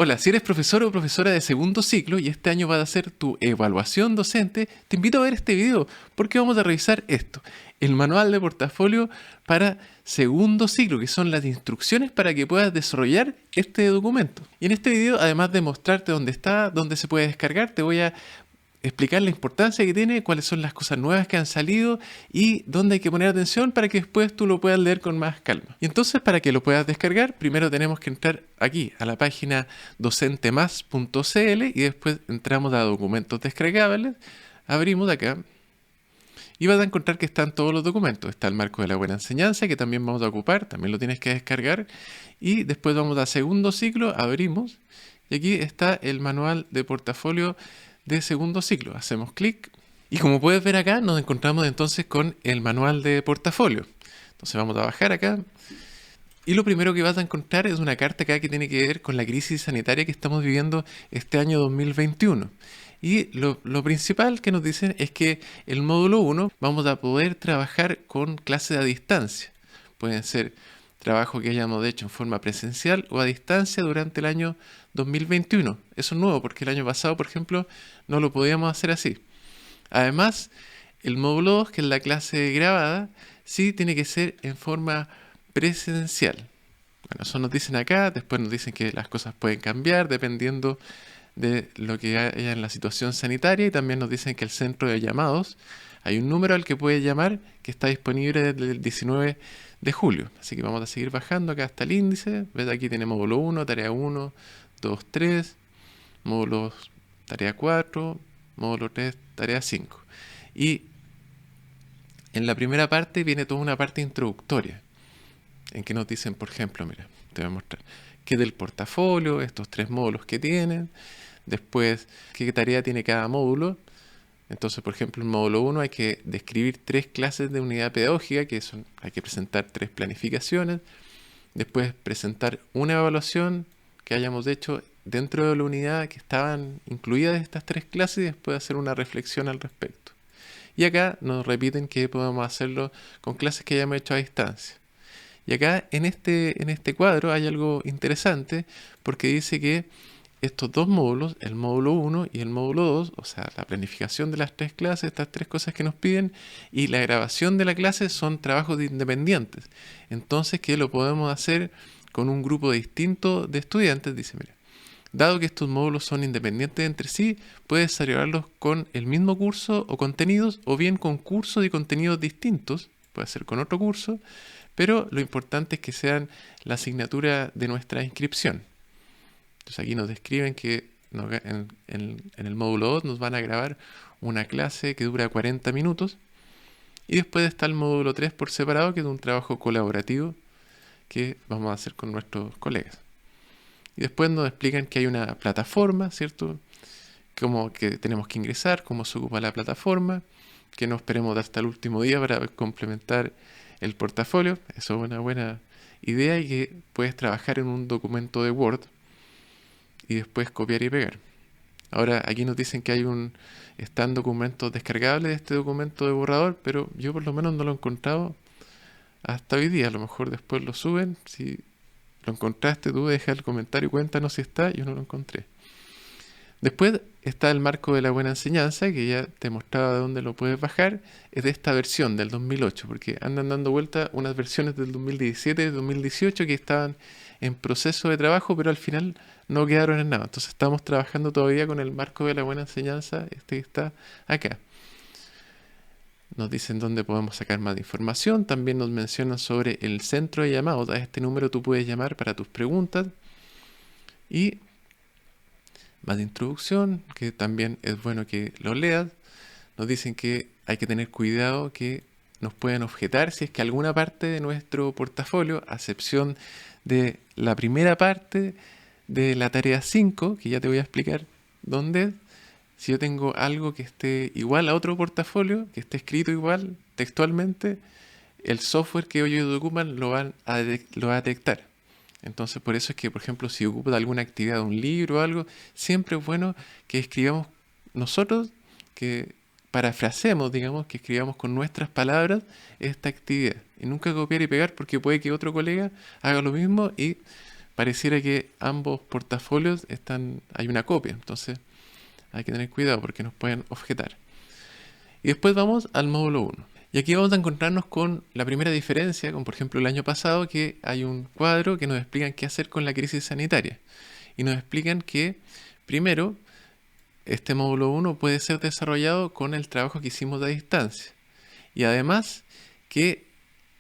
Hola, si eres profesor o profesora de segundo ciclo y este año vas a hacer tu evaluación docente, te invito a ver este video porque vamos a revisar esto, el manual de portafolio para segundo ciclo, que son las instrucciones para que puedas desarrollar este documento. Y en este video, además de mostrarte dónde está, dónde se puede descargar, te voy a explicar la importancia que tiene, cuáles son las cosas nuevas que han salido y dónde hay que poner atención para que después tú lo puedas leer con más calma. Y entonces, para que lo puedas descargar, primero tenemos que entrar aquí a la página docentemas.cl y después entramos a documentos descargables, abrimos acá y vas a encontrar que están todos los documentos. Está el marco de la buena enseñanza, que también vamos a ocupar, también lo tienes que descargar. Y después vamos a segundo ciclo, abrimos y aquí está el manual de portafolio de segundo ciclo. Hacemos clic y como puedes ver acá nos encontramos entonces con el manual de portafolio. Entonces vamos a bajar acá y lo primero que vas a encontrar es una carta acá que tiene que ver con la crisis sanitaria que estamos viviendo este año 2021. Y lo principal que nos dicen es que el módulo 1 vamos a poder trabajar con clases a distancia. Pueden ser trabajo que hayamos hecho en forma presencial o a distancia durante el año 2021. Eso es nuevo porque el año pasado, por ejemplo, no lo podíamos hacer así. Además, el módulo 2, que es la clase grabada, sí tiene que ser en forma presencial. Bueno, eso nos dicen acá, después nos dicen que las cosas pueden cambiar dependiendo de lo que haya en la situación sanitaria y también nos dicen que el centro de llamados, hay un número al que puede llamar que está disponible desde el 19 de julio. Así que vamos a seguir bajando acá hasta el índice. ¿Ves? Aquí tenemos módulo 1, tarea 1, 2, 3, módulo tarea 4, módulo 3, tarea 5. Y en la primera parte viene toda una parte introductoria, en que nos dicen, por ejemplo, mira, te voy a mostrar, qué del portafolio, estos 3 módulos que tienen, después qué tarea tiene cada módulo. Entonces, por ejemplo, en el módulo 1 hay que describir 3 clases de unidad pedagógica, que son, hay que presentar 3 planificaciones, después presentar una evaluación que hayamos hecho dentro de la unidad que estaban incluidas estas 3 clases y después hacer una reflexión al respecto. Y acá nos repiten que podemos hacerlo con clases que hayamos hecho a distancia. Y acá en este cuadro hay algo interesante porque dice que estos 2 módulos, el módulo 1 y el módulo 2, o sea, la planificación de las 3 clases, estas 3 cosas que nos piden, y la grabación de la clase son trabajos independientes. Entonces, que lo podemos hacer con un grupo distinto de estudiantes, dice, mira, dado que estos módulos son independientes entre sí, puedes desarrollarlos con el mismo curso o contenidos, o bien con cursos y contenidos distintos, puede ser con otro curso, pero lo importante es que sean la asignatura de nuestra inscripción. Entonces aquí nos describen que en el módulo 2 nos van a grabar una clase que dura 40 minutos y después está el módulo 3 por separado, que es un trabajo colaborativo que vamos a hacer con nuestros colegas. Y después nos explican que hay una plataforma, ¿cierto? Cómo que tenemos que ingresar, cómo se ocupa la plataforma, que no esperemos hasta el último día para complementar el portafolio. Eso es una buena idea y que puedes trabajar en un documento de Word y después copiar y pegar. Ahora aquí nos dicen que están documentos descargables de este documento de borrador, pero yo por lo menos no lo he encontrado hasta hoy día. A lo mejor después lo suben. Si lo encontraste, tú deja el comentario y cuéntanos si está. Yo no lo encontré. Después está el marco de la buena enseñanza, que ya te mostraba de dónde lo puedes bajar. Es de esta versión del 2008, porque andan dando vuelta unas versiones del 2017 y del 2018 que estaban en proceso de trabajo, pero al final no quedaron en nada. Entonces estamos trabajando todavía con el marco de la buena enseñanza, este que está acá. Nos dicen dónde podemos sacar más información. También nos mencionan sobre el centro de llamados. A este número tú puedes llamar para tus preguntas. Y más de introducción, que también es bueno que lo leas. Nos dicen que hay que tener cuidado que nos pueden objetar si es que alguna parte de nuestro portafolio, a excepción de la primera parte de la tarea 5, que ya te voy a explicar dónde es, si yo tengo algo que esté igual a otro portafolio, que esté escrito igual textualmente, el software que ellos ocupan lo va a detectar. Entonces, por eso es que, por ejemplo, si ocupa de alguna actividad de un libro o algo, siempre es bueno que escribamos nosotros, que parafrasemos, digamos, que escribamos con nuestras palabras esta actividad. Y nunca copiar y pegar porque puede que otro colega haga lo mismo y pareciera que ambos portafolios hay una copia, entonces hay que tener cuidado porque nos pueden objetar. Y después vamos al módulo 1. Y aquí vamos a encontrarnos con la primera diferencia, con por ejemplo el año pasado, que hay un cuadro que nos explican qué hacer con la crisis sanitaria. Y nos explican que, primero, este módulo 1 puede ser desarrollado con el trabajo que hicimos a distancia. Y además que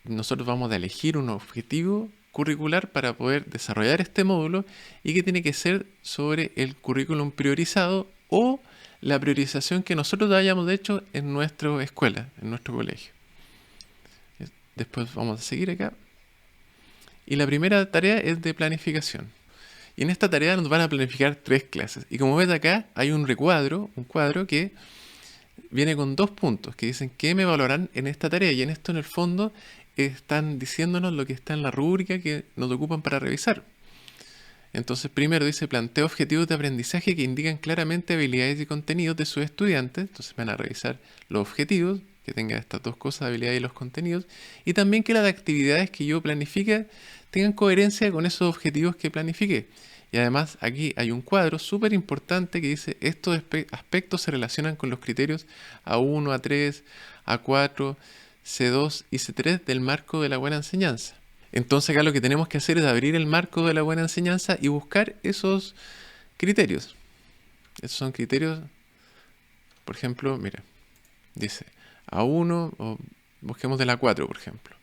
nosotros vamos a elegir un objetivo curricular para poder desarrollar este módulo y que tiene que ser sobre el currículum priorizado o la priorización que nosotros hayamos hecho en nuestra escuela, en nuestro colegio. Después vamos a seguir acá. Y la primera tarea es de planificación. Y en esta tarea nos van a planificar 3 clases. Y como ves acá, hay un cuadro que viene con 2 puntos que dicen qué me evaluarán en esta tarea. Y en esto, en el fondo, están diciéndonos lo que está en la rúbrica que nos ocupan para revisar. Entonces, primero dice, plantea objetivos de aprendizaje que indican claramente habilidades y contenidos de sus estudiantes. Entonces van a revisar los objetivos, que tengan estas 2 cosas, habilidades y los contenidos. Y también que las actividades que yo planifique tengan coherencia con esos objetivos que planifiqué. Y además aquí hay un cuadro súper importante que dice, estos aspectos se relacionan con los criterios A1, A3, A4, C2 y C3 del marco de la buena enseñanza. Entonces acá lo que tenemos que hacer es abrir el marco de la buena enseñanza y buscar esos criterios. Esos son criterios, por ejemplo, mira, dice A1, o busquemos de la 4, por ejemplo.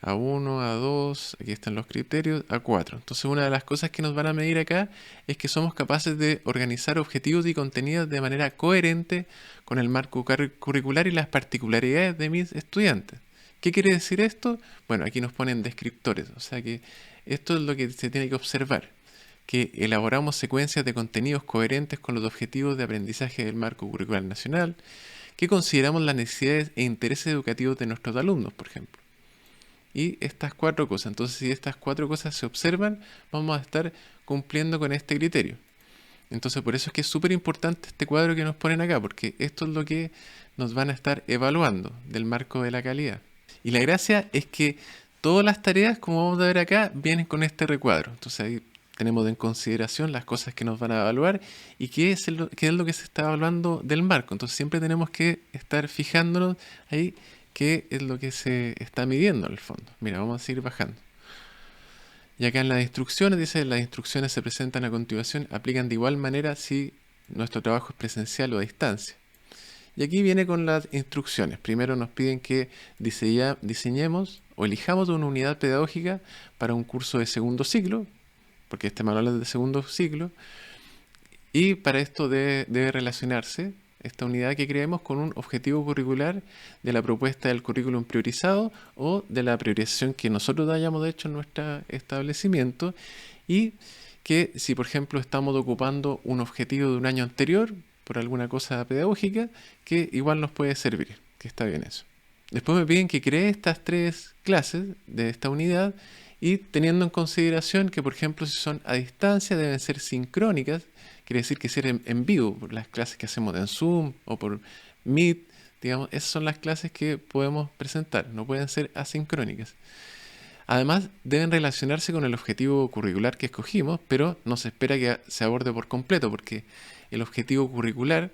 A1, A2, aquí están los criterios, A4. Entonces una de las cosas que nos van a medir acá es que somos capaces de organizar objetivos y contenidos de manera coherente con el marco curricular y las particularidades de mis estudiantes. ¿Qué quiere decir esto? Bueno, aquí nos ponen descriptores, o sea que esto es lo que se tiene que observar, que elaboramos secuencias de contenidos coherentes con los objetivos de aprendizaje del marco curricular nacional, que consideramos las necesidades e intereses educativos de nuestros alumnos, por ejemplo. Y estas 4 cosas, entonces si estas 4 cosas se observan, vamos a estar cumpliendo con este criterio. Entonces por eso es que es súper importante este cuadro que nos ponen acá, porque esto es lo que nos van a estar evaluando del marco de la calidad. Y la gracia es que todas las tareas, como vamos a ver acá, vienen con este recuadro. Entonces ahí tenemos en consideración las cosas que nos van a evaluar y qué es lo que se está evaluando del marco. Entonces siempre tenemos que estar fijándonos ahí qué es lo que se está midiendo en el fondo. Mira, vamos a seguir bajando. Y acá en las instrucciones dice, las instrucciones se presentan a continuación, aplican de igual manera si nuestro trabajo es presencial o a distancia. Y aquí viene con las instrucciones. Primero nos piden que diseñemos o elijamos una unidad pedagógica para un curso de segundo ciclo, porque este manual es de segundo ciclo, y para esto debe relacionarse esta unidad que creemos con un objetivo curricular de la propuesta del currículum priorizado o de la priorización que nosotros hayamos hecho en nuestro establecimiento, y que si por ejemplo estamos ocupando un objetivo de un año anterior por alguna cosa pedagógica, que igual nos puede servir, que está bien eso. Después me piden que cree estas 3 clases de esta unidad y teniendo en consideración que, por ejemplo, si son a distancia deben ser sincrónicas, quiere decir que ser en vivo, por las clases que hacemos en Zoom o por Meet, digamos, esas son las clases que podemos presentar, no pueden ser asincrónicas. Además, deben relacionarse con el objetivo curricular que escogimos, pero no se espera que se aborde por completo, porque el objetivo curricular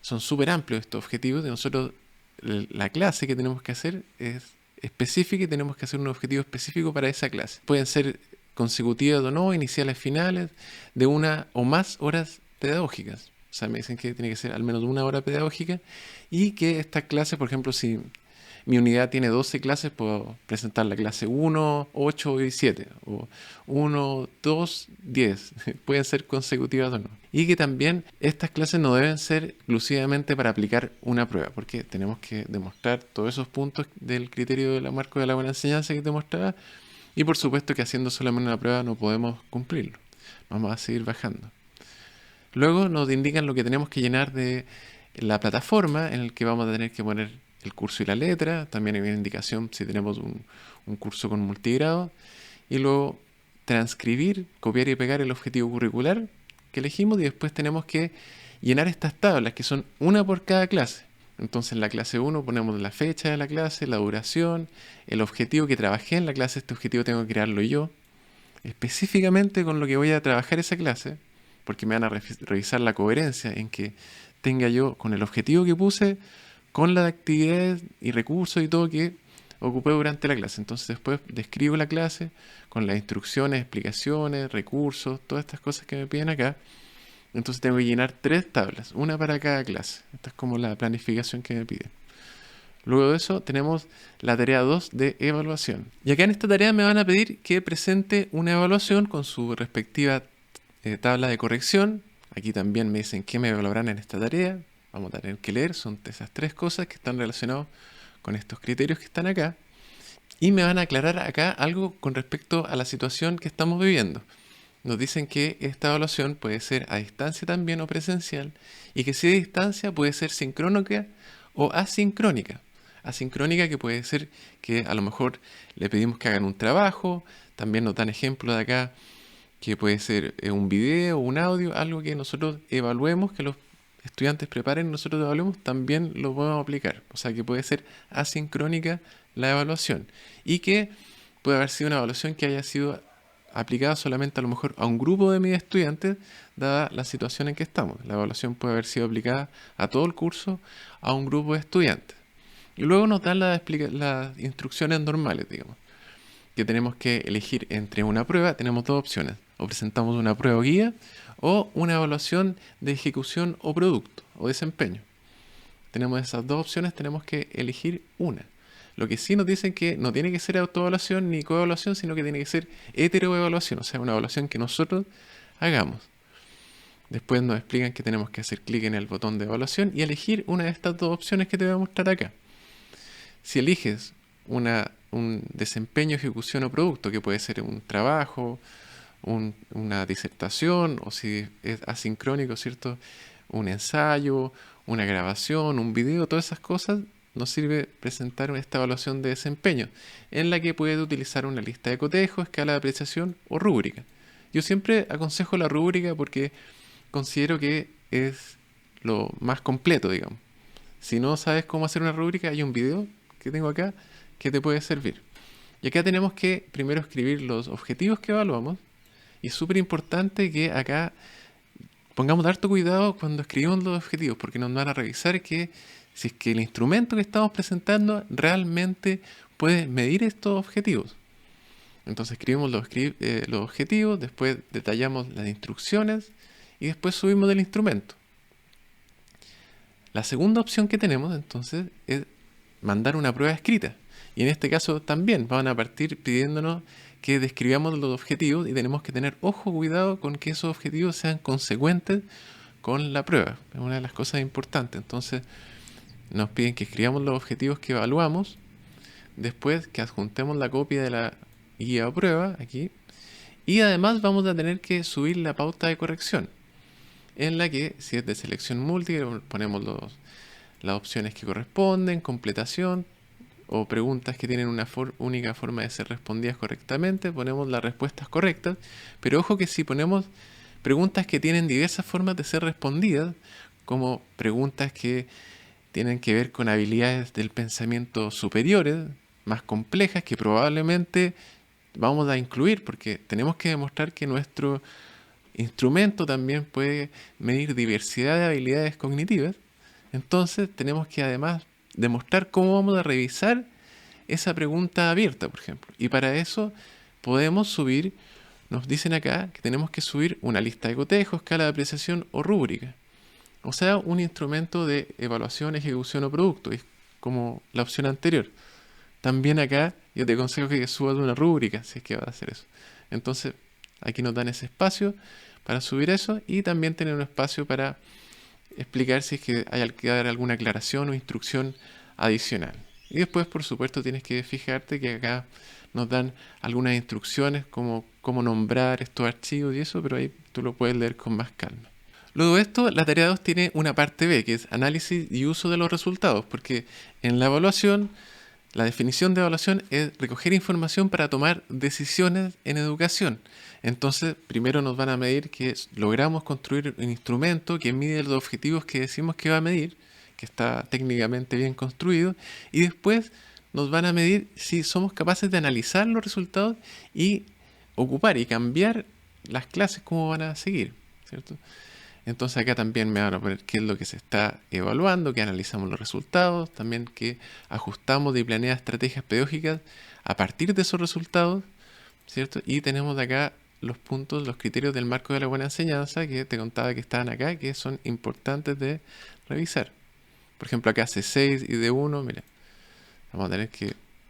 son súper amplios estos objetivos, y nosotros la clase que tenemos que hacer es específica y tenemos que hacer un objetivo específico para esa clase. Pueden ser consecutivas o no, iniciales, finales, de una o más horas pedagógicas. O sea, me dicen que tiene que ser al menos 1 hora pedagógica y que esta clase, por ejemplo, si mi unidad tiene 12 clases, puedo presentar la clase 1, 8 y 7, o 1, 2, 10. Pueden ser consecutivas o no. Y que también estas clases no deben ser exclusivamente para aplicar una prueba, porque tenemos que demostrar todos esos puntos del criterio del marco de la buena enseñanza que te mostraba, y por supuesto que haciendo solamente una prueba no podemos cumplirlo. Vamos a seguir bajando. Luego nos indican lo que tenemos que llenar de la plataforma en el que vamos a tener que poner el curso y la letra. También hay una indicación si tenemos un curso con multigrado. Y luego transcribir, copiar y pegar el objetivo curricular que elegimos, y después tenemos que llenar estas tablas que son una por cada clase. Entonces en la clase 1 ponemos la fecha de la clase, la duración, el objetivo que trabajé en la clase. Este objetivo tengo que crearlo yo. específicamente con lo que voy a trabajar esa clase, porque me van a revisar la coherencia en que tenga yo con el objetivo que puse, con las actividades y recursos y todo que ocupé durante la clase. Entonces después describo la clase con las instrucciones, explicaciones, recursos, todas estas cosas que me piden acá. Entonces tengo que llenar 3 tablas, una para cada clase. Esta es como la planificación que me piden. Luego de eso tenemos la tarea 2 de evaluación. Y acá en esta tarea me van a pedir que presente una evaluación con su respectiva tabla de corrección. Aquí también me dicen qué me evaluarán en esta tarea. Vamos a tener que leer, son esas 3 cosas que están relacionadas con estos criterios que están acá. Y me van a aclarar acá algo con respecto a la situación que estamos viviendo. Nos dicen que esta evaluación puede ser a distancia también o presencial, y que si a distancia puede ser sincrónica o asincrónica. Asincrónica, que puede ser que a lo mejor le pedimos que hagan un trabajo. También nos dan ejemplos de acá que puede ser un video, un audio, algo que nosotros evaluemos, que los estudiantes preparen y nosotros evaluemos, también lo podemos aplicar. O sea que puede ser asincrónica la evaluación, y que puede haber sido una evaluación que haya sido aplicada solamente a lo mejor a un grupo de mis estudiantes, dada la situación en que estamos. La evaluación puede haber sido aplicada a todo el curso, a un grupo de estudiantes. Y luego nos dan las instrucciones normales, digamos, que tenemos que elegir entre una prueba. Tenemos 2 opciones: o presentamos una prueba guía o una evaluación de ejecución o producto o desempeño. Tenemos esas 2 opciones, tenemos que elegir una. Lo que sí nos dicen que no tiene que ser autoevaluación ni coevaluación, sino que tiene que ser heteroevaluación, o sea, una evaluación que nosotros hagamos. Después nos explican que tenemos que hacer clic en el botón de evaluación y elegir una de estas 2 opciones que te voy a mostrar acá. Si eliges un desempeño, ejecución o producto, que puede ser un trabajo, una disertación, o si es asincrónico, ¿cierto?, un ensayo, una grabación, un video, todas esas cosas, nos sirve presentar esta evaluación de desempeño, en la que puedes utilizar una lista de cotejo, escala de apreciación o rúbrica. Yo siempre aconsejo la rúbrica porque considero que es lo más completo, digamos. Si no sabes cómo hacer una rúbrica, hay un video que tengo acá que te puede servir. Y acá tenemos que primero escribir los objetivos que evaluamos. Y es súper importante que acá pongamos harto cuidado cuando escribimos los objetivos, porque nos van a revisar que si es que el instrumento que estamos presentando realmente puede medir estos objetivos. Entonces escribimos los objetivos, después detallamos las instrucciones y después subimos del instrumento. La segunda opción que tenemos entonces es mandar una prueba escrita. Y en este caso también van a partir pidiéndonos que describamos los objetivos, y tenemos que tener cuidado con que esos objetivos sean consecuentes con la prueba. Es una de las cosas importantes. Entonces nos piden que escribamos los objetivos que evaluamos, después que adjuntemos la copia de la guía o prueba aquí, y además vamos a tener que subir la pauta de corrección, en la que, si es de selección múltiple, ponemos las opciones que corresponden, completación, o preguntas que tienen una única forma de ser respondidas correctamente, ponemos las respuestas correctas. Pero ojo que si ponemos preguntas que tienen diversas formas de ser respondidas, como preguntas que tienen que ver con habilidades del pensamiento superiores, más complejas, que probablemente vamos a incluir, porque tenemos que demostrar que nuestro instrumento también puede medir diversidad de habilidades cognitivas. Entonces tenemos que además demostrar cómo vamos a revisar esa pregunta abierta, por ejemplo. Y para eso podemos subir, nos dicen acá que tenemos que subir una lista de cotejo, escala de apreciación o rúbrica. O sea, un instrumento de evaluación, ejecución o producto. Es como la opción anterior. También acá yo te aconsejo que subas una rúbrica si es que vas a hacer eso. Entonces, aquí nos dan ese espacio para subir eso, y también tener un espacio para explicar si es que hay que dar alguna aclaración o instrucción adicional. Y después, por supuesto, tienes que fijarte que acá nos dan algunas instrucciones como cómo nombrar estos archivos y eso, pero ahí tú lo puedes leer con más calma. Luego de esto, la tarea 2 tiene una parte B, que es análisis y uso de los resultados, porque en la evaluación, la definición de evaluación es recoger información para tomar decisiones en educación. Entonces, primero nos van a medir que logramos construir un instrumento que mide los objetivos que decimos que va a medir, que está técnicamente bien construido, y después nos van a medir si somos capaces de analizar los resultados y ocupar y cambiar las clases cómo van a seguir, ¿cierto? Entonces acá también me van a poner qué es lo que se está evaluando, que analizamos los resultados, también que ajustamos y planeamos estrategias pedagógicas a partir de esos resultados, ¿cierto? Y tenemos de acá los puntos, los criterios del marco de la buena enseñanza que te contaba que estaban acá, que son importantes de revisar. Por ejemplo, acá C6 y D1, mira,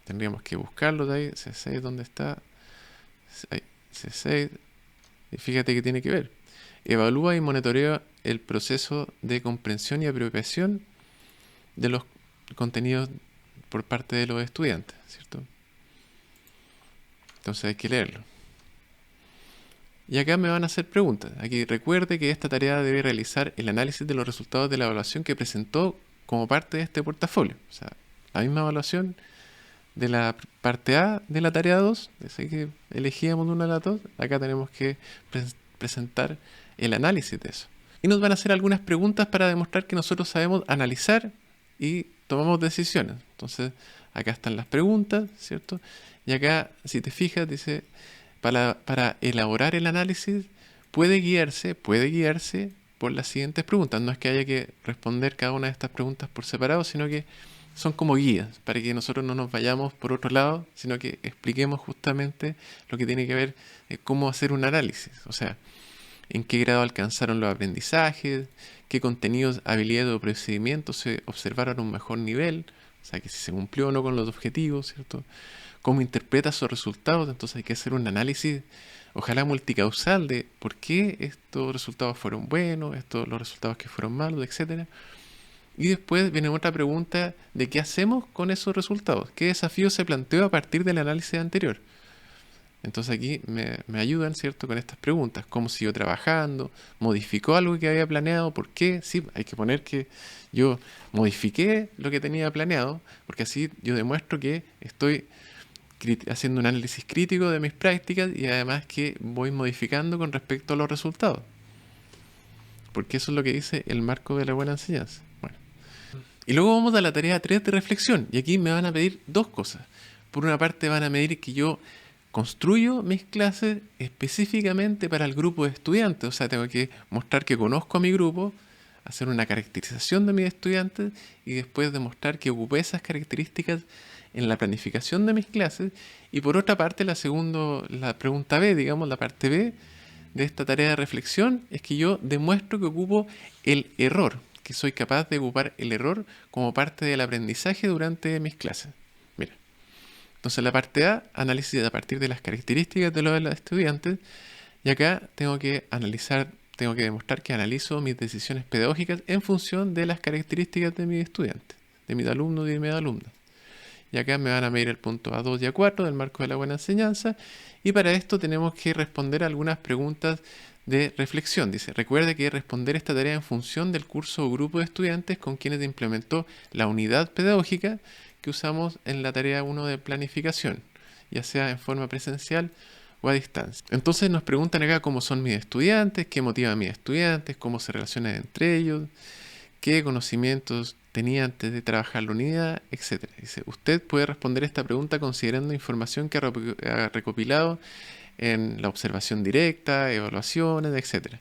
tendríamos que buscarlo de ahí, C6, ¿dónde está? Ahí, C6, y fíjate que tiene que ver. Evalúa y monitorea el proceso de comprensión y apropiación de los contenidos por parte de los estudiantes, ¿cierto? Entonces hay que leerlo. Y acá me van a hacer preguntas. Aquí recuerde que esta tarea debe realizar el análisis de los resultados de la evaluación que presentó como parte de este portafolio. O sea, la misma evaluación de la parte A de la tarea 2, así que elegíamos una de las dos, acá tenemos que presentar el análisis de eso. Y nos van a hacer algunas preguntas para demostrar que nosotros sabemos analizar y tomamos decisiones. Entonces, acá están las preguntas, ¿cierto? Y acá, si te fijas, dice, para elaborar el análisis puede guiarse por las siguientes preguntas. No es que haya que responder cada una de estas preguntas por separado, sino que son como guías para que nosotros no nos vayamos por otro lado, sino que expliquemos justamente lo que tiene que ver cómo hacer un análisis. O sea, en qué grado alcanzaron los aprendizajes, qué contenidos, habilidades o procedimientos se observaron a un mejor nivel, o sea, que si se cumplió o no con los objetivos, ¿cierto? Cómo interpreta esos resultados, entonces hay que hacer un análisis, ojalá multicausal, de por qué estos resultados fueron buenos, los resultados que fueron malos, etcétera. Y después viene otra pregunta de qué hacemos con esos resultados, qué desafío se planteó a partir del análisis anterior. Entonces aquí me ayudan, ¿cierto?, con estas preguntas. ¿Cómo siguió trabajando? ¿Modificó algo que había planeado? ¿Por qué? Sí, hay que poner que yo modifiqué lo que tenía planeado, porque así yo demuestro que estoy haciendo un análisis crítico de mis prácticas y además que voy modificando con respecto a los resultados. Porque eso es lo que dice el marco de la buena enseñanza. Bueno. Y luego vamos a la tarea 3 de reflexión. Y aquí me van a pedir dos cosas. Por una parte van a medir que yo construyo mis clases específicamente para el grupo de estudiantes. O sea, tengo que mostrar que conozco a mi grupo, hacer una caracterización de mis estudiantes y después demostrar que ocupé esas características en la planificación de mis clases. Y por otra parte, la pregunta B, digamos, la parte B de esta tarea de reflexión, es que yo demuestro que ocupo el error, que soy capaz de ocupar el error como parte del aprendizaje durante mis clases. Mira, entonces la parte A, análisis a partir de las características de los estudiantes, y acá tengo que demostrar que analizo mis decisiones pedagógicas en función de las características de mis estudiantes, de mis alumnos y de mis alumnas. Y acá me van a medir el punto A2 y A4 del marco de la buena enseñanza. Y para esto tenemos que responder algunas preguntas de reflexión. Dice, recuerde que responder esta tarea en función del curso o grupo de estudiantes con quienes implementó la unidad pedagógica que usamos en la tarea 1 de planificación, ya sea en forma presencial o a distancia. Entonces nos preguntan acá cómo son mis estudiantes, qué motiva a mis estudiantes, cómo se relacionan entre ellos, qué conocimientos tenía antes de trabajar la unidad, etc. Dice, usted puede responder esta pregunta considerando información que ha recopilado en la observación directa, evaluaciones, etc.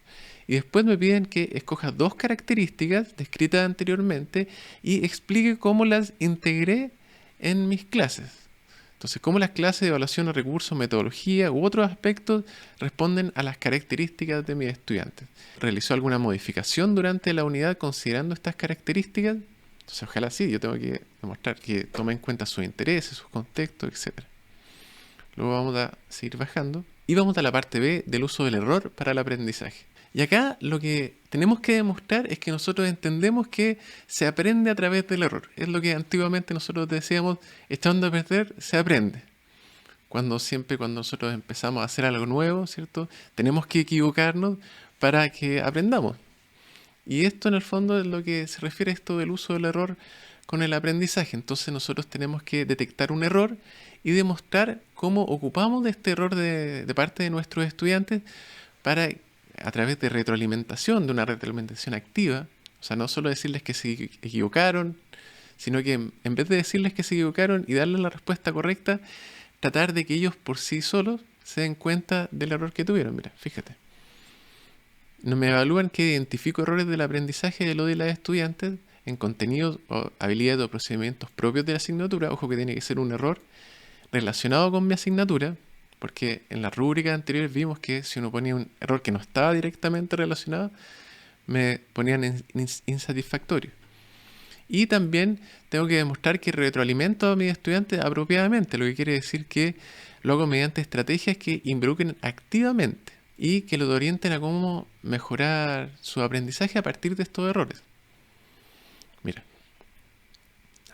Y después me piden que escoja dos características descritas anteriormente y explique cómo las integré en mis clases. Entonces, cómo las clases de evaluación de recursos, metodología u otros aspectos responden a las características de mis estudiantes. ¿Realizó alguna modificación durante la unidad considerando estas características? Entonces, ojalá sí, yo tengo que demostrar que tome en cuenta sus intereses, sus contextos, etc. Luego vamos a seguir bajando y vamos a la parte B del uso del error para el aprendizaje. Y acá lo que tenemos que demostrar es que nosotros entendemos que se aprende a través del error. Es lo que antiguamente nosotros decíamos, echando a perder, se aprende. Cuando nosotros empezamos a hacer algo nuevo, ¿cierto? Tenemos que equivocarnos para que aprendamos. Y esto en el fondo es lo que se refiere a esto del uso del error con el aprendizaje. Entonces nosotros tenemos que detectar un error y demostrar cómo ocupamos de este error de parte de nuestros estudiantes para, a través de retroalimentación, de una retroalimentación activa, o sea, no solo decirles que se equivocaron, sino que en vez de decirles que se equivocaron y darles la respuesta correcta, tratar de que ellos por sí solos se den cuenta del error que tuvieron. Mira, fíjate. No me evalúan que identifico errores del aprendizaje de lo de las estudiantes en contenidos o habilidades o procedimientos propios de la asignatura. Ojo que tiene que ser un error relacionado con mi asignatura, porque en las rúbricas anteriores vimos que si uno ponía un error que no estaba directamente relacionado, me ponían insatisfactorio. Y también tengo que demostrar que retroalimento a mis estudiantes apropiadamente, lo que quiere decir que lo hago mediante estrategias que involucren activamente y que lo orienten a cómo mejorar su aprendizaje a partir de estos errores. Mira,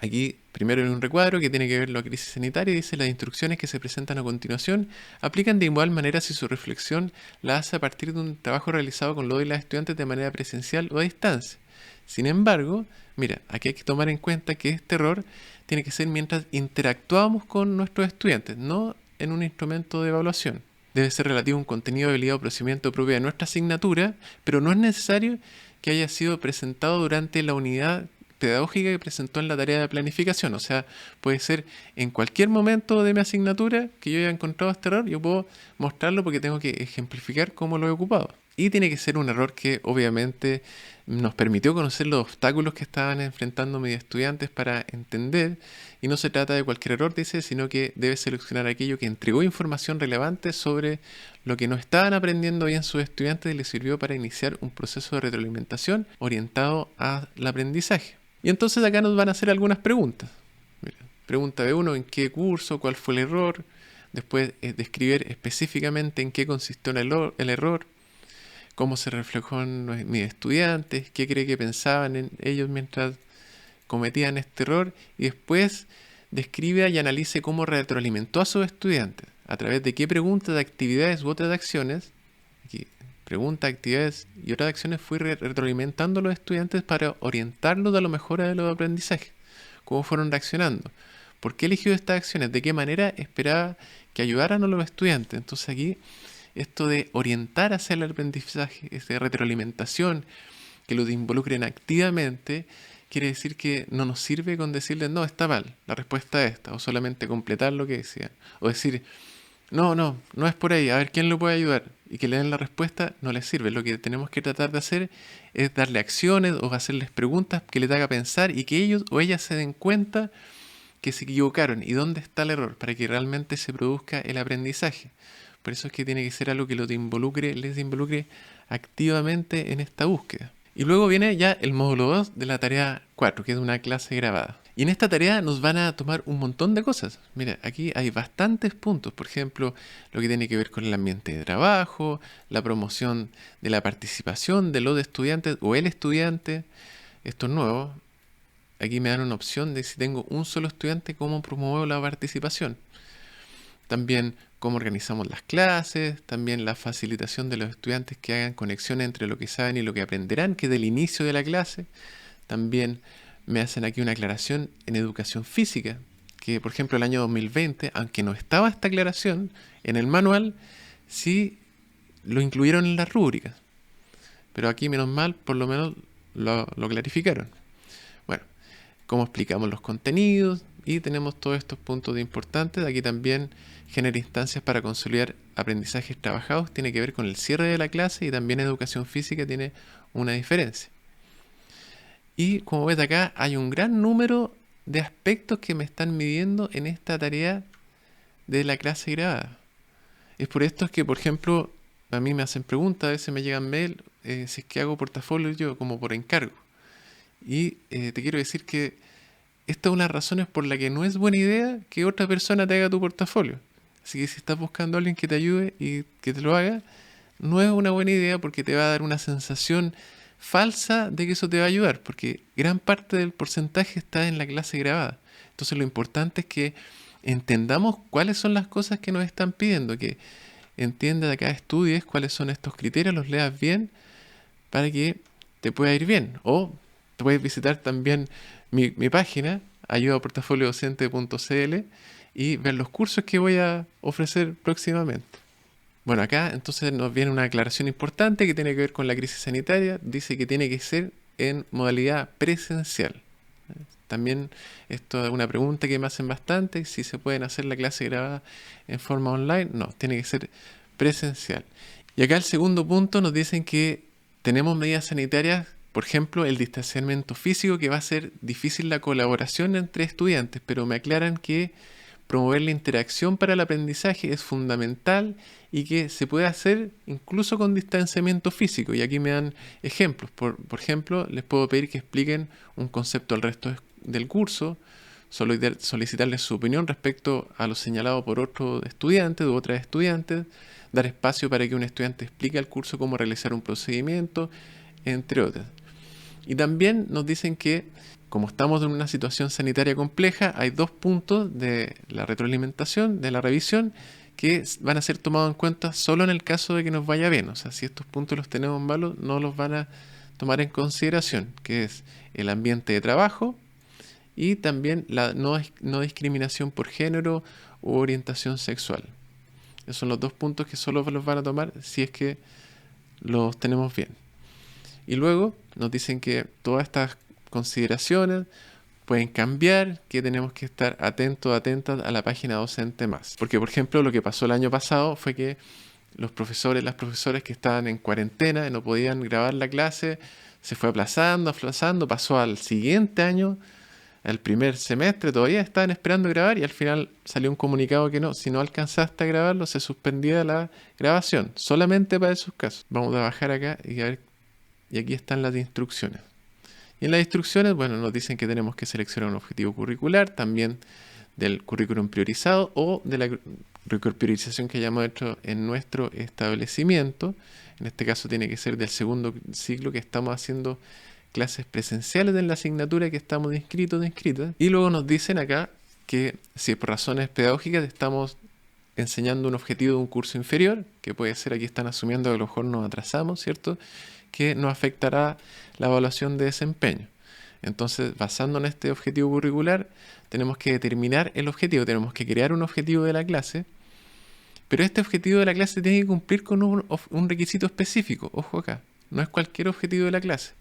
aquí primero en un recuadro que tiene que ver con la crisis sanitaria, dice: las instrucciones que se presentan a continuación aplican de igual manera si su reflexión la hace a partir de un trabajo realizado con los y las estudiantes de manera presencial o a distancia. Sin embargo, mira, aquí hay que tomar en cuenta que este error tiene que ser mientras interactuamos con nuestros estudiantes, no en un instrumento de evaluación. Debe ser relativo a un contenido, habilidad o procedimiento propio de nuestra asignatura, pero no es necesario que haya sido presentado durante la unidad pedagógica que presentó en la tarea de planificación. O sea, puede ser en cualquier momento de mi asignatura que yo haya encontrado este error, yo puedo mostrarlo porque tengo que ejemplificar cómo lo he ocupado. Y tiene que ser un error que obviamente nos permitió conocer los obstáculos que estaban enfrentando mis estudiantes para entender, y no se trata de cualquier error, dice, sino que debe seleccionar aquello que entregó información relevante sobre lo que no estaban aprendiendo bien sus estudiantes y les sirvió para iniciar un proceso de retroalimentación orientado al aprendizaje. Y entonces acá nos van a hacer algunas preguntas. Mira, pregunta B1: ¿en qué curso? ¿Cuál fue el error? Después describir específicamente en qué consistió el error, cómo se reflejó en mis estudiantes, qué cree que pensaban en ellos mientras cometían este error, y después describe y analice cómo retroalimentó a sus estudiantes, a través de qué preguntas, de actividades u otras acciones. Aquí, preguntas, actividades y otras acciones, fui retroalimentando a los estudiantes para orientarlos a la mejora de los aprendizajes. Cómo fueron reaccionando, por qué eligió estas acciones, de qué manera esperaba que ayudaran a los estudiantes. Entonces aquí, esto de orientar hacia el aprendizaje, de retroalimentación, que los involucren activamente, quiere decir que no nos sirve con decirles: no, está mal, la respuesta es esta, o solamente completar lo que decían, o decir: no es por ahí, a ver quién lo puede ayudar, y que le den la respuesta. No les sirve. Lo que tenemos que tratar de hacer es darle acciones o hacerles preguntas que les haga pensar y que ellos o ellas se den cuenta que se equivocaron y dónde está el error para que realmente se produzca el aprendizaje. Por eso es que tiene que ser algo que les involucre activamente en esta búsqueda. Y luego viene ya el módulo 2 de la tarea 4, que es una clase grabada. Y en esta tarea nos van a tomar un montón de cosas. Mira, aquí hay bastantes puntos. Por ejemplo, lo que tiene que ver con el ambiente de trabajo, la promoción de la participación de los estudiantes o el estudiante. Esto es nuevo. Aquí me dan una opción de, si tengo un solo estudiante, cómo promuevo la participación. También cómo organizamos las clases, también la facilitación de los estudiantes que hagan conexiones entre lo que saben y lo que aprenderán, que es del inicio de la clase. También me hacen aquí una aclaración en educación física, que por ejemplo el año 2020, aunque no estaba esta aclaración en el manual, sí lo incluyeron en las rúbricas. Pero aquí, menos mal, por lo menos lo clarificaron. Bueno, cómo explicamos los contenidos, y tenemos todos estos puntos importantes. Aquí también genera instancias para consolidar aprendizajes trabajados, tiene que ver con el cierre de la clase, y también educación física tiene una diferencia. Y como ves acá, hay un gran número de aspectos que me están midiendo en esta tarea de la clase grabada. Es por esto que, por ejemplo, a mí me hacen preguntas, a veces me llegan mail, si es que hago portafolio yo como por encargo. Y te quiero decir que esta es una de las razones por la que no es buena idea que otra persona te haga tu portafolio. Así que si estás buscando a alguien que te ayude y que te lo haga, no es una buena idea, porque te va a dar una sensación falsa de que eso te va a ayudar, porque gran parte del porcentaje está en la clase grabada. Entonces lo importante es que entendamos cuáles son las cosas que nos están pidiendo, que entiendas acá, estudies cuáles son estos criterios, los leas bien para que te pueda ir bien. O te puedes visitar también mi página, ayudaportafoliodocente.cl, y ver los cursos que voy a ofrecer próximamente. Bueno, acá entonces nos viene una aclaración importante que tiene que ver con la crisis sanitaria. Dice que tiene que ser en modalidad presencial. También esto es una pregunta que me hacen bastante, si se pueden hacer la clase grabada en forma online. No, tiene que ser presencial. Y acá el segundo punto nos dicen que tenemos medidas sanitarias, por ejemplo, el distanciamiento físico, que va a ser difícil la colaboración entre estudiantes, pero me aclaran que promover la interacción para el aprendizaje es fundamental y que se puede hacer incluso con distanciamiento físico. Y aquí me dan ejemplos. Por ejemplo, les puedo pedir que expliquen un concepto al resto del curso, solicitarles su opinión respecto a lo señalado por otro estudiante u otras estudiantes, dar espacio para que un estudiante explique al curso cómo realizar un procedimiento, entre otras. Y también nos dicen que, como estamos en una situación sanitaria compleja, hay 2 puntos de la retroalimentación, de la revisión, que van a ser tomados en cuenta solo en el caso de que nos vaya bien. O sea, si estos puntos los tenemos malos, no los van a tomar en consideración, que es el ambiente de trabajo y también la no discriminación por género u orientación sexual. Esos son los 2 puntos que solo los van a tomar si es que los tenemos bien. Y luego nos dicen que todas estas consideraciones pueden cambiar, que tenemos que estar atentas a la página docente más. Porque, por ejemplo, lo que pasó el año pasado fue que las profesoras que estaban en cuarentena y no podían grabar la clase, se fue aplazando, pasó al siguiente año, al primer semestre, todavía estaban esperando grabar y al final salió un comunicado que no, si no alcanzaste a grabarlo, se suspendía la grabación, solamente para esos casos. Vamos a bajar acá y a ver, y aquí están las instrucciones. Y en las instrucciones, bueno, nos dicen que tenemos que seleccionar un objetivo curricular, también del currículum priorizado o de la priorización que hayamos hecho en nuestro establecimiento. En este caso tiene que ser del segundo ciclo que estamos haciendo clases presenciales en la asignatura que estamos inscritos. Y luego nos dicen acá que si por razones pedagógicas estamos enseñando un objetivo de un curso inferior, que puede ser, aquí están asumiendo que a lo mejor nos atrasamos, ¿cierto?, que nos afectará la evaluación de desempeño. Entonces, basándonos en este objetivo curricular, tenemos que determinar el objetivo, tenemos que crear un objetivo de la clase, pero este objetivo de la clase tiene que cumplir con un requisito específico. Ojo acá, no es cualquier objetivo de la clase.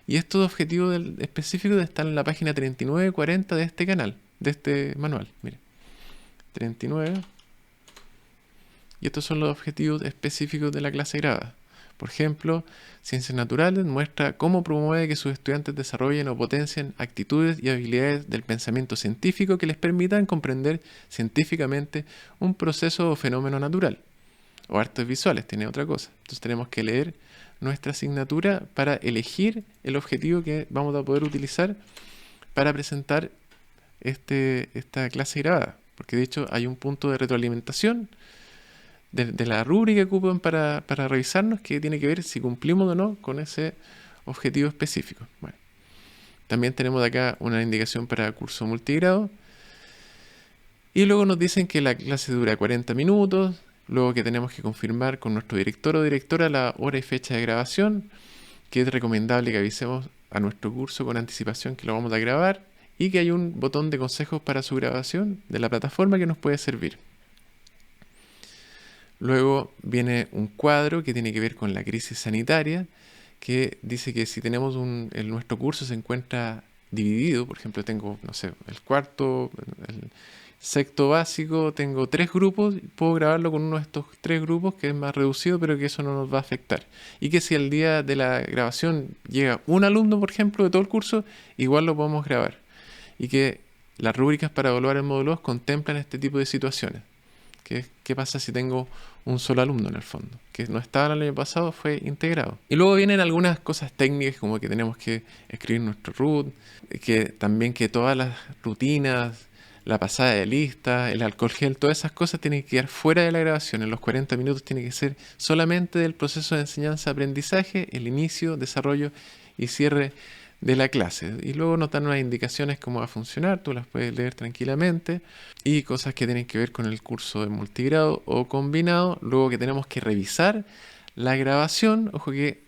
Y estos objetivos específicos están en la página 39 y 40 de este canal, de este manual. Miren, 39. Y estos son los objetivos específicos de la clase grabada. Por ejemplo, Ciencias Naturales muestra cómo promueve que sus estudiantes desarrollen o potencien actitudes y habilidades del pensamiento científico que les permitan comprender científicamente un proceso o fenómeno natural. O artes visuales, tiene otra cosa. Entonces tenemos que leer nuestra asignatura para elegir el objetivo que vamos a poder utilizar para presentar esta clase grabada. Porque de hecho hay un punto de retroalimentación de la rúbrica que ocupan para revisarnos, que tiene que ver si cumplimos o no con ese objetivo específico. Bueno, también tenemos de acá una indicación para curso multigrado. Y luego nos dicen que la clase dura 40 minutos, luego que tenemos que confirmar con nuestro director o directora la hora y fecha de grabación, que es recomendable que avisemos a nuestro curso con anticipación que lo vamos a grabar, y que hay un botón de consejos para su grabación de la plataforma que nos puede servir. Luego viene un cuadro que tiene que ver con la crisis sanitaria, que dice que si tenemos nuestro curso se encuentra dividido, por ejemplo, tengo, no sé, el cuarto, el sexto básico, tengo 3 grupos, puedo grabarlo con uno de estos 3 grupos que es más reducido, pero que eso no nos va a afectar. Y que si al día de la grabación llega un alumno, por ejemplo, de todo el curso, igual lo podemos grabar. Y que las rúbricas para evaluar el módulo 2 contemplan este tipo de situaciones. ¿Qué pasa si tengo un solo alumno en el fondo? Que no estaba el año pasado, fue integrado. Y luego vienen algunas cosas técnicas, como que tenemos que escribir nuestro root, que también que todas las rutinas, la pasada de lista, el alcohol gel, todas esas cosas tienen que quedar fuera de la grabación. En los 40 minutos tiene que ser solamente del proceso de enseñanza-aprendizaje, el inicio, desarrollo y cierre de la clase. Y luego nos dan unas indicaciones cómo va a funcionar, tú las puedes leer tranquilamente, y cosas que tienen que ver con el curso de multigrado o combinado. Luego que tenemos que revisar la grabación. Ojo que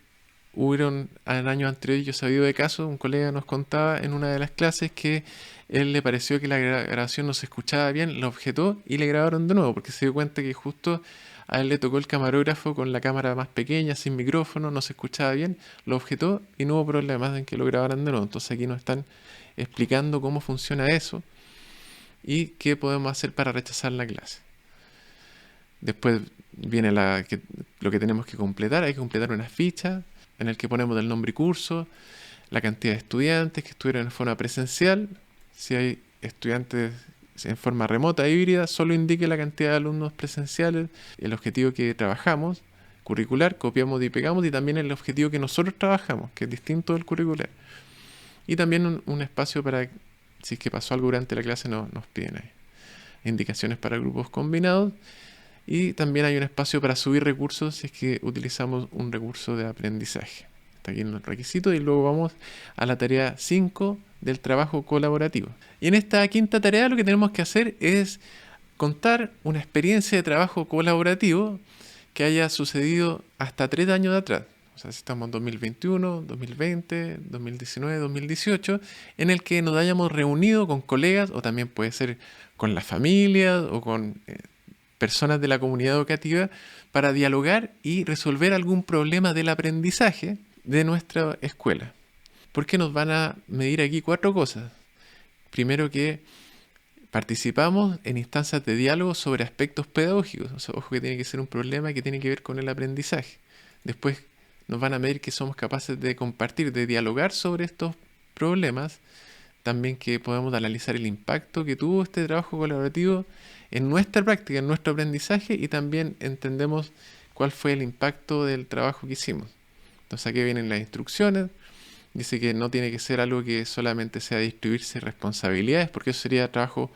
hubieron en años anteriores, yo he sabido de casos, un colega nos contaba en una de las clases que él le pareció que la grabación no se escuchaba bien, lo objetó y le grabaron de nuevo porque se dio cuenta que justo A él le tocó el camarógrafo con la cámara más pequeña, sin micrófono, no se escuchaba bien, lo objetó y no hubo problemas en que lo grabaran de nuevo. Entonces aquí nos están explicando cómo funciona eso y qué podemos hacer para rechazar la clase. Después viene lo que tenemos que completar. Hay que completar una ficha en la que ponemos el nombre y curso, la cantidad de estudiantes que estuvieron en forma presencial. Si hay estudiantes en forma remota e híbrida, solo indique la cantidad de alumnos presenciales, el objetivo que trabajamos, curricular, copiamos y pegamos, y también el objetivo que nosotros trabajamos, que es distinto del curricular. Y también un espacio para, si es que pasó algo durante la clase, nos piden ahí. Indicaciones para grupos combinados. Y también hay un espacio para subir recursos si es que utilizamos un recurso de aprendizaje. Está aquí en los requisitos y luego vamos a la tarea 5 del trabajo colaborativo. Y en esta quinta tarea lo que tenemos que hacer es contar una experiencia de trabajo colaborativo que haya sucedido hasta 3 años atrás. O sea, si estamos en 2021, 2020, 2019, 2018, en el que nos hayamos reunido con colegas, o también puede ser con la familia o con personas de la comunidad educativa, para dialogar y resolver algún problema del aprendizaje de nuestra escuela. Porque nos van a medir aquí 4 cosas. Primero, que participamos en instancias de diálogo sobre aspectos pedagógicos. O sea, ojo, que tiene que ser un problema que tiene que ver con el aprendizaje. Después nos van a medir que somos capaces de compartir, de dialogar sobre estos problemas. También que podemos analizar el impacto que tuvo este trabajo colaborativo en nuestra práctica, en nuestro aprendizaje, y también entendemos cuál fue el impacto del trabajo que hicimos. Entonces aquí vienen las instrucciones. Dice que no tiene que ser algo que solamente sea distribuirse responsabilidades, porque eso sería trabajo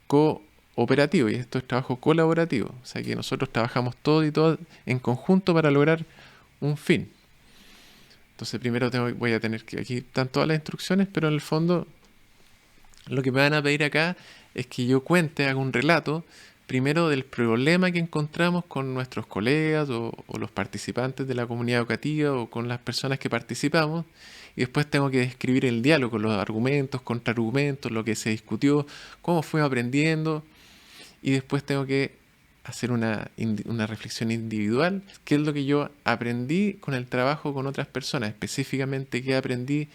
cooperativo, y esto es trabajo colaborativo. O sea que nosotros trabajamos todos y todas en conjunto para lograr un fin. Entonces primero voy a tener que, aquí están todas las instrucciones, pero en el fondo lo que me van a pedir acá es que yo haga un relato, primero del problema que encontramos con nuestros colegas o los participantes de la comunidad educativa o con las personas que participamos, y después tengo que describir el diálogo, los argumentos, contraargumentos, lo que se discutió, cómo fuimos aprendiendo, y después tengo que hacer una reflexión individual, qué es lo que yo aprendí con el trabajo con otras personas, específicamente qué aprendí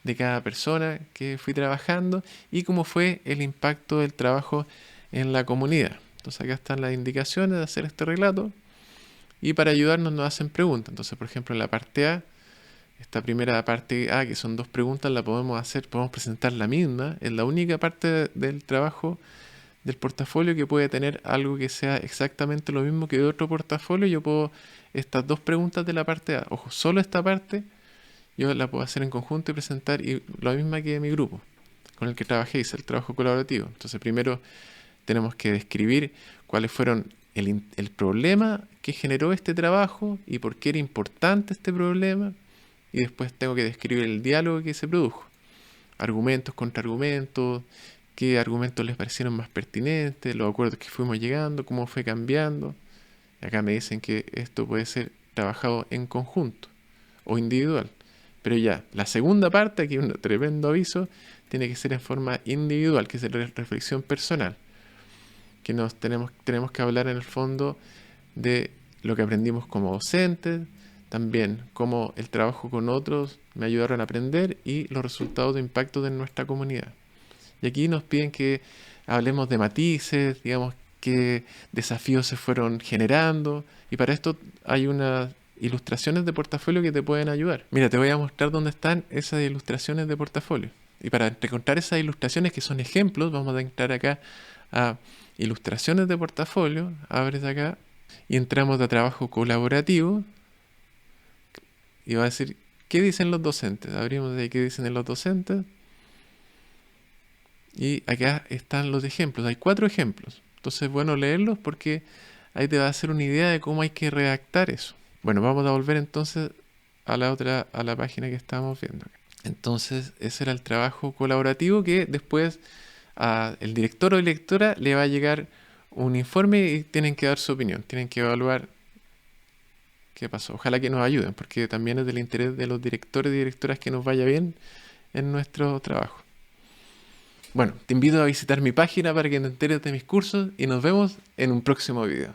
de cada persona que fui trabajando y cómo fue el impacto del trabajo en la comunidad. Entonces acá están las indicaciones de hacer este relato, y para ayudarnos nos hacen preguntas. Entonces, por ejemplo, en la parte A, esta primera parte A, que son 2 preguntas, la podemos presentar la misma. Es la única parte del trabajo del portafolio que puede tener algo que sea exactamente lo mismo que de otro portafolio. Yo puedo, estas 2 preguntas de la parte A, ojo, solo esta parte, yo la puedo hacer en conjunto y presentar lo misma que mi grupo con el que trabajé, hice el trabajo colaborativo. Entonces primero tenemos que describir cuáles fueron el problema que generó este trabajo y por qué era importante este problema, y después tengo que describir el diálogo que se produjo, argumentos, contraargumentos, qué argumentos les parecieron más pertinentes, los acuerdos que fuimos llegando, cómo fue cambiando. Acá me dicen que esto puede ser trabajado en conjunto o individual. Pero ya, la segunda parte, aquí un tremendo aviso, tiene que ser en forma individual, que es la reflexión personal. Que tenemos que hablar en el fondo de lo que aprendimos como docentes, también cómo el trabajo con otros me ayudaron a aprender y los resultados de impacto de nuestra comunidad. Y aquí nos piden que hablemos de matices, digamos, qué desafíos se fueron generando, y para esto hay unas ilustraciones de portafolio que te pueden ayudar. Mira, te voy a mostrar dónde están esas ilustraciones de portafolio. Y para encontrar esas ilustraciones que son ejemplos, vamos a entrar acá a ilustraciones de portafolio, abres acá y entramos a trabajo colaborativo y va a decir qué dicen los docentes. Abrimos de ahí qué dicen los docentes y acá están los ejemplos. Hay 4 ejemplos, entonces es bueno leerlos porque ahí te va a hacer una idea de cómo hay que redactar eso. Bueno, vamos a volver entonces a la página que estábamos viendo acá. Entonces ese era el trabajo colaborativo, que después el director o directora le va a llegar un informe y tienen que dar su opinión, tienen que evaluar qué pasó. Ojalá que nos ayuden, porque también es del interés de los directores y directoras que nos vaya bien en nuestro trabajo. Bueno, te invito a visitar mi página para que te enteres de mis cursos y nos vemos en un próximo video.